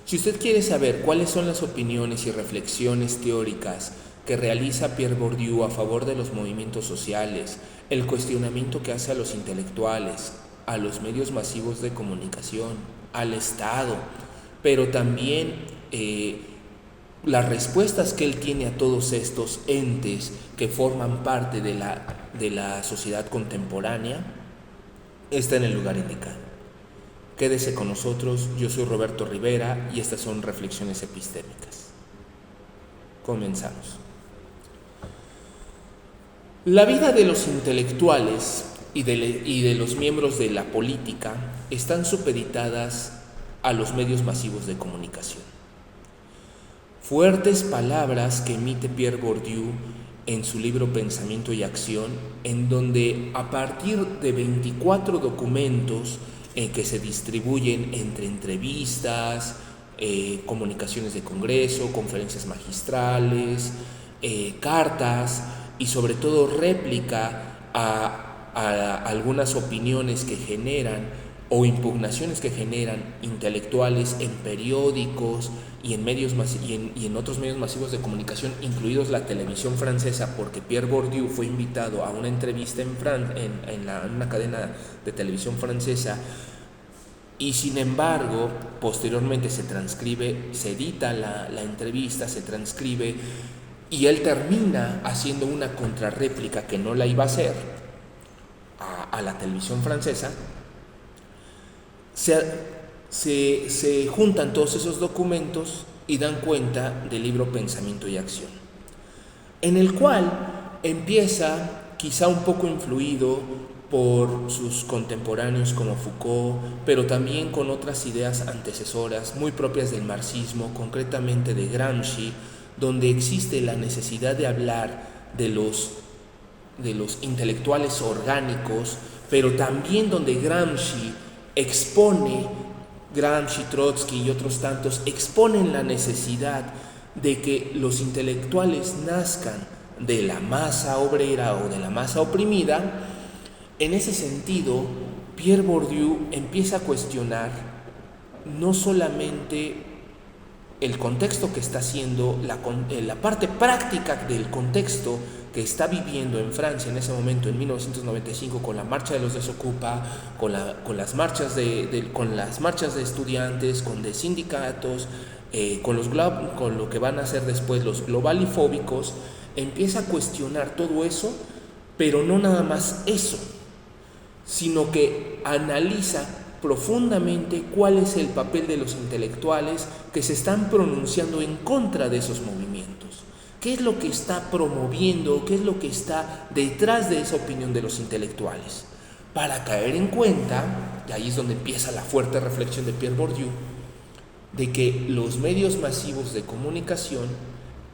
Si usted quiere saber cuáles son las opiniones y reflexiones teóricas que realiza Pierre Bourdieu a favor de los movimientos sociales, el cuestionamiento que hace a los intelectuales, a los medios masivos de comunicación, al Estado, pero también las respuestas que él tiene a todos estos entes que forman parte de la sociedad contemporánea, está en el lugar indicado. Quédese con nosotros, yo soy Roberto Rivera y estas son Reflexiones Epistémicas. Comenzamos. La vida de los intelectuales y de los miembros de la política están supeditadas a los medios masivos de comunicación. Fuertes palabras que emite Pierre Bourdieu en su libro Pensamiento y Acción, en donde a partir de 24 documentos que se distribuyen entre entrevistas, comunicaciones de congreso, conferencias magistrales, cartas y sobre todo réplica a algunas opiniones que generan o impugnaciones que generan intelectuales en periódicos y en otros medios masivos de comunicación, incluidos la televisión francesa, porque Pierre Bourdieu fue invitado a una entrevista en una cadena de televisión francesa, y sin embargo posteriormente se transcribe, se edita la entrevista, se transcribe, y él termina haciendo una contrarréplica que no la iba a hacer a la televisión francesa. Se juntan todos esos documentos y dan cuenta del libro Pensamiento y Acción, en el cual empieza, quizá un poco influido por sus contemporáneos como Foucault, pero también con otras ideas antecesoras muy propias del marxismo, concretamente de Gramsci, donde existe la necesidad de hablar de los intelectuales orgánicos, pero también donde Gramsci, Trotsky y otros tantos exponen la necesidad de que los intelectuales nazcan de la masa obrera o de la masa oprimida. En ese sentido, Pierre Bourdieu empieza a cuestionar no solamente el contexto que está haciendo, la parte práctica del contexto que está viviendo en Francia en ese momento, en 1995, con la marcha de los desocupa, con las marchas de estudiantes, con de sindicatos, con lo que van a hacer después los globalifóbicos. Empieza a cuestionar todo eso, pero no nada más eso, sino que analiza profundamente cuál es el papel de los intelectuales que se están pronunciando en contra de esos movimientos. ¿Qué es lo que está promoviendo? ¿Qué es lo que está detrás de esa opinión de los intelectuales? Para caer en cuenta, y ahí es donde empieza la fuerte reflexión de Pierre Bourdieu, de que los medios masivos de comunicación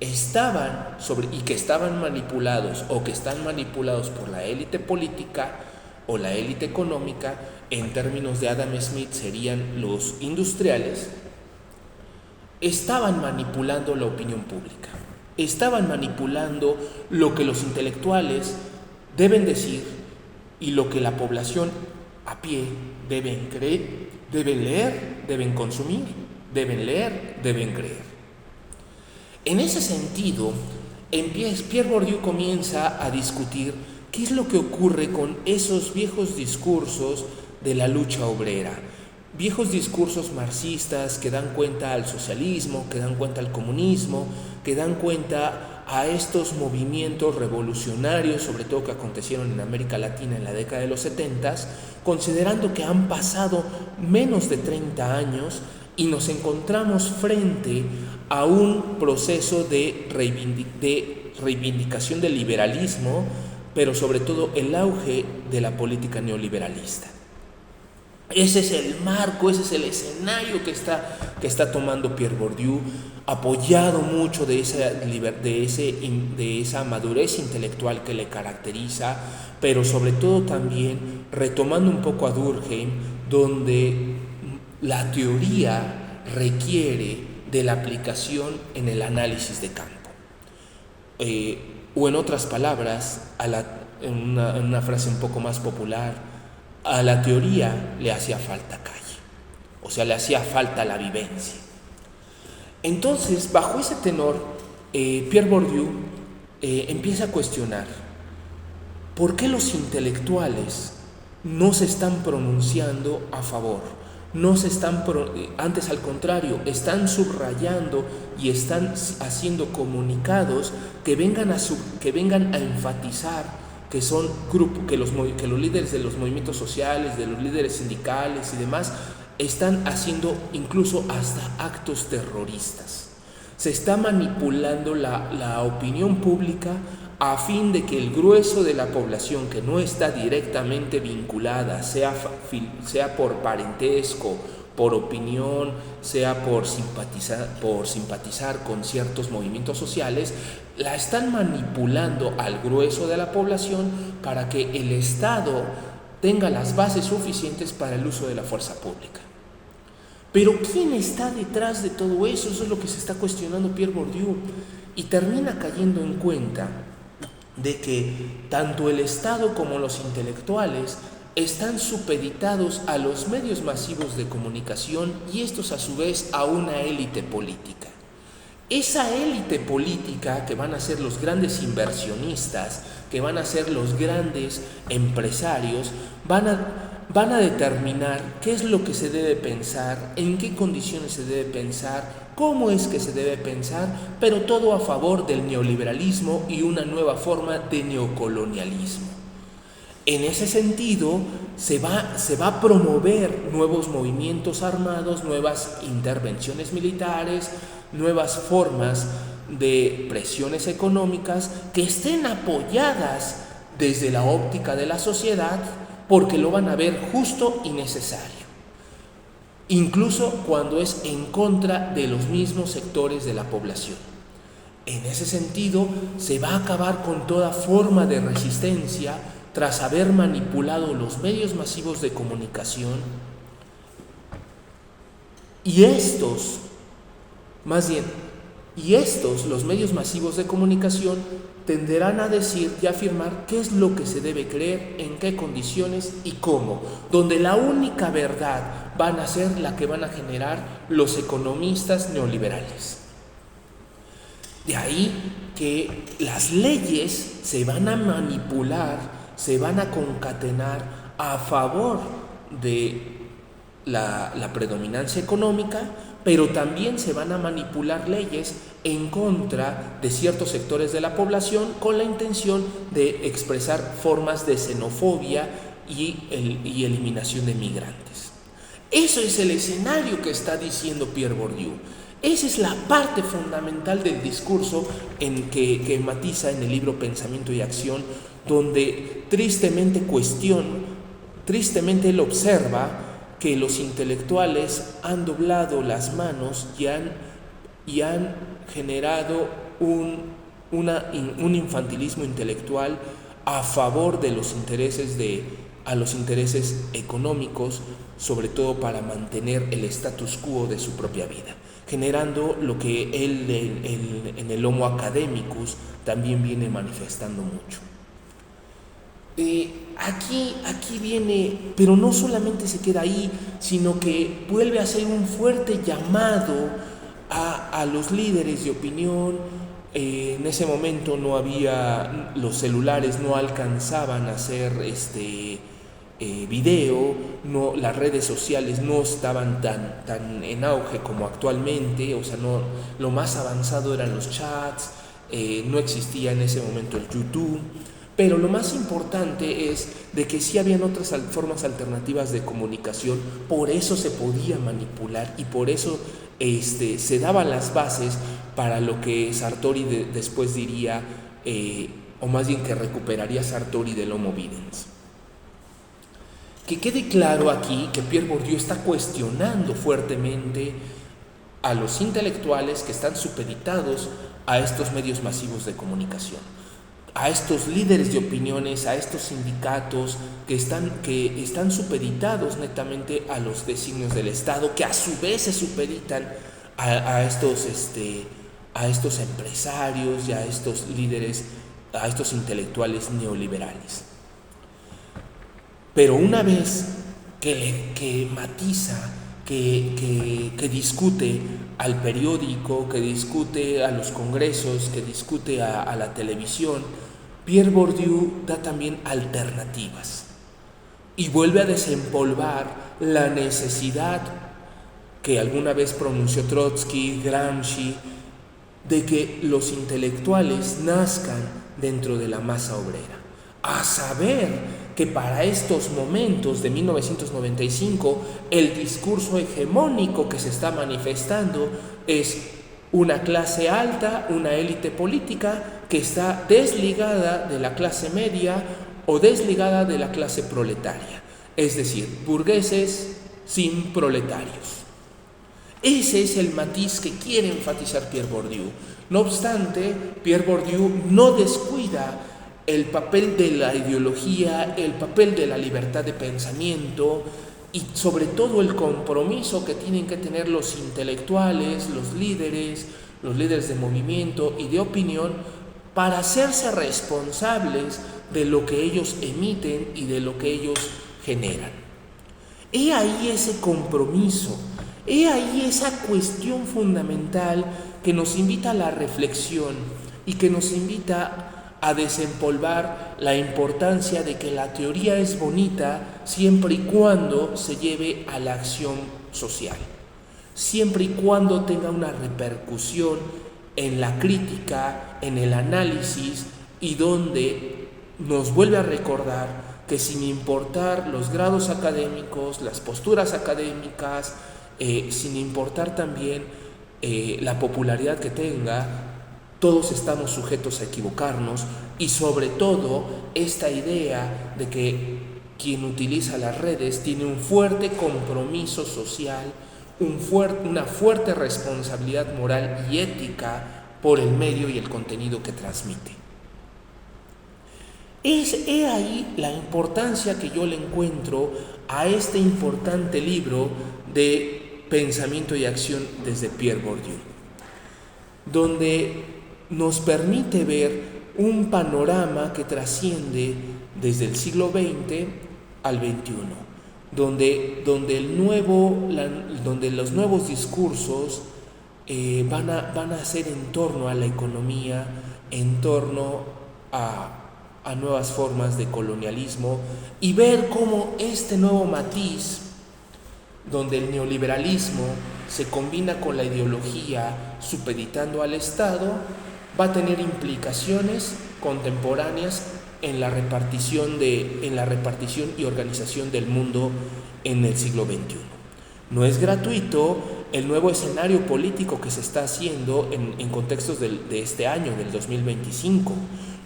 estaban manipulados o que están manipulados por la élite política o la élite económica. En términos de Adam Smith serían los industriales. Estaban manipulando la opinión pública, estaban manipulando lo que los intelectuales deben decir y lo que la población a pie deben creer, deben leer, deben consumir, deben leer, deben creer. En ese sentido, Pierre Bourdieu comienza a discutir qué es lo que ocurre con esos viejos discursos de la lucha obrera, viejos discursos marxistas que dan cuenta al socialismo, que dan cuenta al comunismo, que dan cuenta a estos movimientos revolucionarios, sobre todo que acontecieron en América Latina en la década de los 70, considerando que han pasado menos de 30 años y nos encontramos frente a un proceso de reivindicación del liberalismo, pero sobre todo el auge de la política neoliberalista. Ese es el marco, ese es el escenario que está tomando Pierre Bourdieu, apoyado mucho de esa madurez intelectual que le caracteriza, pero sobre todo también retomando un poco a Durkheim, donde la teoría requiere de la aplicación en el análisis de campo. O en otras palabras, en una frase un poco más popular, a la teoría le hacía falta calle, o sea, le hacía falta la vivencia. Entonces, bajo ese tenor, Pierre Bourdieu empieza a cuestionar por qué los intelectuales no se están pronunciando a favor, no se están, antes al contrario, están subrayando y están haciendo comunicados que vengan a enfatizar que son grupos, que los líderes de los movimientos sociales, de los líderes sindicales y demás, están haciendo incluso hasta actos terroristas. Se está manipulando la opinión pública a fin de que el grueso de la población que no está directamente vinculada, sea por parentesco, por opinión, sea por simpatizar con ciertos movimientos sociales, la están manipulando al grueso de la población para que el Estado tenga las bases suficientes para el uso de la fuerza pública. Pero ¿quién está detrás de todo eso? Eso es lo que se está cuestionando Pierre Bourdieu, y termina cayendo en cuenta de que tanto el Estado como los intelectuales están supeditados a los medios masivos de comunicación, y estos a su vez a una élite política. Esa élite política, que van a ser los grandes inversionistas, que van a ser los grandes empresarios, van a determinar qué es lo que se debe pensar, en qué condiciones se debe pensar, cómo es que se debe pensar, pero todo a favor del neoliberalismo y una nueva forma de neocolonialismo. En ese sentido, se va a promover nuevos movimientos armados, nuevas intervenciones militares, nuevas formas de presiones económicas que estén apoyadas desde la óptica de la sociedad, porque lo van a ver justo y necesario, incluso cuando es en contra de los mismos sectores de la población. En ese sentido, se va a acabar con toda forma de resistencia tras haber manipulado los medios masivos de comunicación, y estos, los medios masivos de comunicación, tenderán a decir y afirmar qué es lo que se debe creer, en qué condiciones y cómo, donde la única verdad van a ser la que van a generar los economistas neoliberales. De ahí que las leyes se van a manipular, se van a concatenar a favor de la predominancia económica, pero también se van a manipular leyes en contra de ciertos sectores de la población con la intención de expresar formas de xenofobia y eliminación de migrantes. Eso es el escenario que está diciendo Pierre Bourdieu. Esa es la parte fundamental del discurso que matiza en el libro Pensamiento y Acción, donde tristemente él observa que los intelectuales han doblado las manos y han generado un infantilismo intelectual a favor de los intereses económicos, sobre todo para mantener el status quo de su propia vida, generando lo que él en el Homo Academicus también viene manifestando mucho. Aquí viene, pero no solamente se queda ahí, sino que vuelve a hacer un fuerte llamado a los líderes de opinión. En ese momento no había, los celulares no alcanzaban a hacer video, no, las redes sociales no estaban tan en auge como actualmente, o sea, no, lo más avanzado eran los chats, no existía en ese momento el YouTube. Pero lo más importante es de que sí habían otras formas alternativas de comunicación, por eso se podía manipular y por eso se daban las bases para lo que Sartori después diría, o más bien que recuperaría Sartori del Homo Videns. Que quede claro aquí que Pierre Bourdieu está cuestionando fuertemente a los intelectuales que están supeditados a estos medios masivos de comunicación, a estos líderes de opiniones, a estos sindicatos que están supeditados netamente a los designios del Estado, que a su vez se supeditan a estos empresarios y a estos líderes, a estos intelectuales neoliberales. Pero una vez que matiza que discute al periódico, que discute a los congresos, que discute a la televisión, Pierre Bourdieu da también alternativas y vuelve a desempolvar la necesidad que alguna vez pronunció Trotsky, Gramsci, de que los intelectuales nazcan dentro de la masa obrera. A saber que para estos momentos de 1995 el discurso hegemónico que se está manifestando es una clase alta, una élite política que está desligada de la clase media o desligada de la clase proletaria, es decir, burgueses sin proletarios. Ese es el matiz que quiere enfatizar Pierre Bourdieu. No obstante, Pierre Bourdieu no descuida el papel de la ideología, el papel de la libertad de pensamiento y sobre todo el compromiso que tienen que tener los intelectuales, los líderes de movimiento y de opinión para hacerse responsables de lo que ellos emiten y de lo que ellos generan. He ahí ese compromiso, he ahí esa cuestión fundamental que nos invita a la reflexión y que nos invita a desempolvar la importancia de que la teoría es bonita siempre y cuando se lleve a la acción social, siempre y cuando tenga una repercusión en la crítica, en el análisis y donde nos vuelve a recordar que sin importar los grados académicos, las posturas académicas, sin importar también la popularidad que tenga, todos estamos sujetos a equivocarnos y sobre todo esta idea de que quien utiliza las redes tiene un fuerte compromiso social, una fuerte responsabilidad moral y ética por el medio y el contenido que transmite. He ahí la importancia que yo le encuentro a este importante libro de pensamiento y acción desde Pierre Bourdieu, donde nos permite ver un panorama que trasciende desde el siglo XX al XXI, donde los nuevos discursos van a ser en torno a la economía, en torno a nuevas formas de colonialismo, y ver cómo este nuevo matiz, donde el neoliberalismo se combina con la ideología supeditando al Estado, va a tener implicaciones contemporáneas en la repartición y organización del mundo en el siglo XXI. No es gratuito el nuevo escenario político que se está haciendo en contextos de este año, del 2025.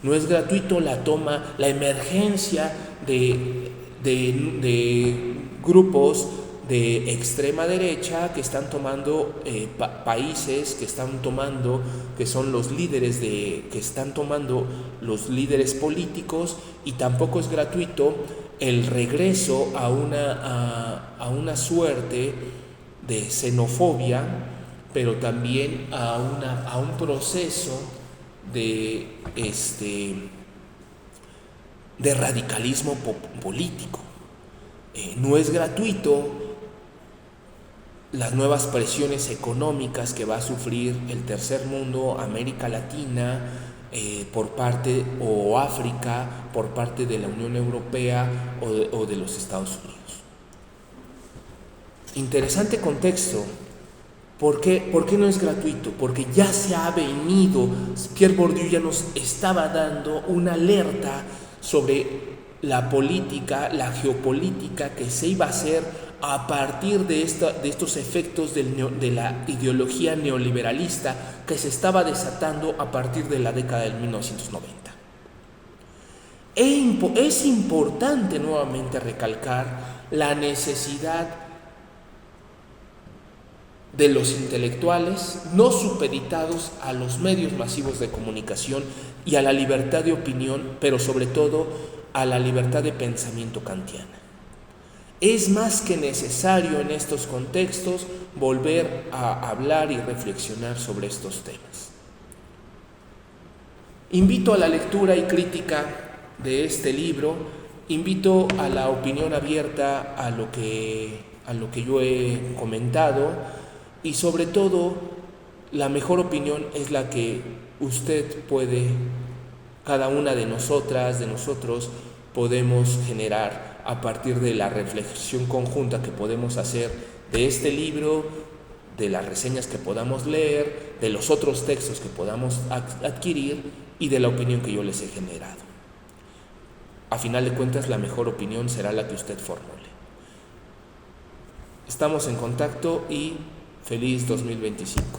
No es gratuito la emergencia de grupos de extrema derecha que están tomando países, que son los líderes que están tomando los líderes políticos, y tampoco es gratuito el regreso a una suerte de xenofobia, pero también a un proceso de radicalismo político. No es gratuito las nuevas presiones económicas que va a sufrir el tercer mundo, América Latina, o África, por parte de la Unión Europea o de los Estados Unidos. Interesante contexto. ¿Por qué no es gratuito? Porque ya se ha venido, Pierre Bourdieu ya nos estaba dando una alerta sobre la política, la geopolítica que se iba a hacer a partir de estos efectos de la ideología neoliberalista que se estaba desatando a partir de la década del 1990. Es importante nuevamente recalcar la necesidad de los intelectuales no supeditados a los medios masivos de comunicación y a la libertad de opinión, pero sobre todo a la libertad de pensamiento kantiana. Es más que necesario en estos contextos volver a hablar y reflexionar sobre estos temas. Invito a la lectura y crítica de este libro, invito a la opinión abierta a a lo que yo he comentado, y sobre todo la mejor opinión es la que usted puede, cada una de nosotras, de nosotros, podemos generar a partir de la reflexión conjunta que podemos hacer de este libro, de las reseñas que podamos leer, de los otros textos que podamos adquirir y de la opinión que yo les he generado. A final de cuentas, la mejor opinión será la que usted formule. Estamos en contacto y feliz 2025.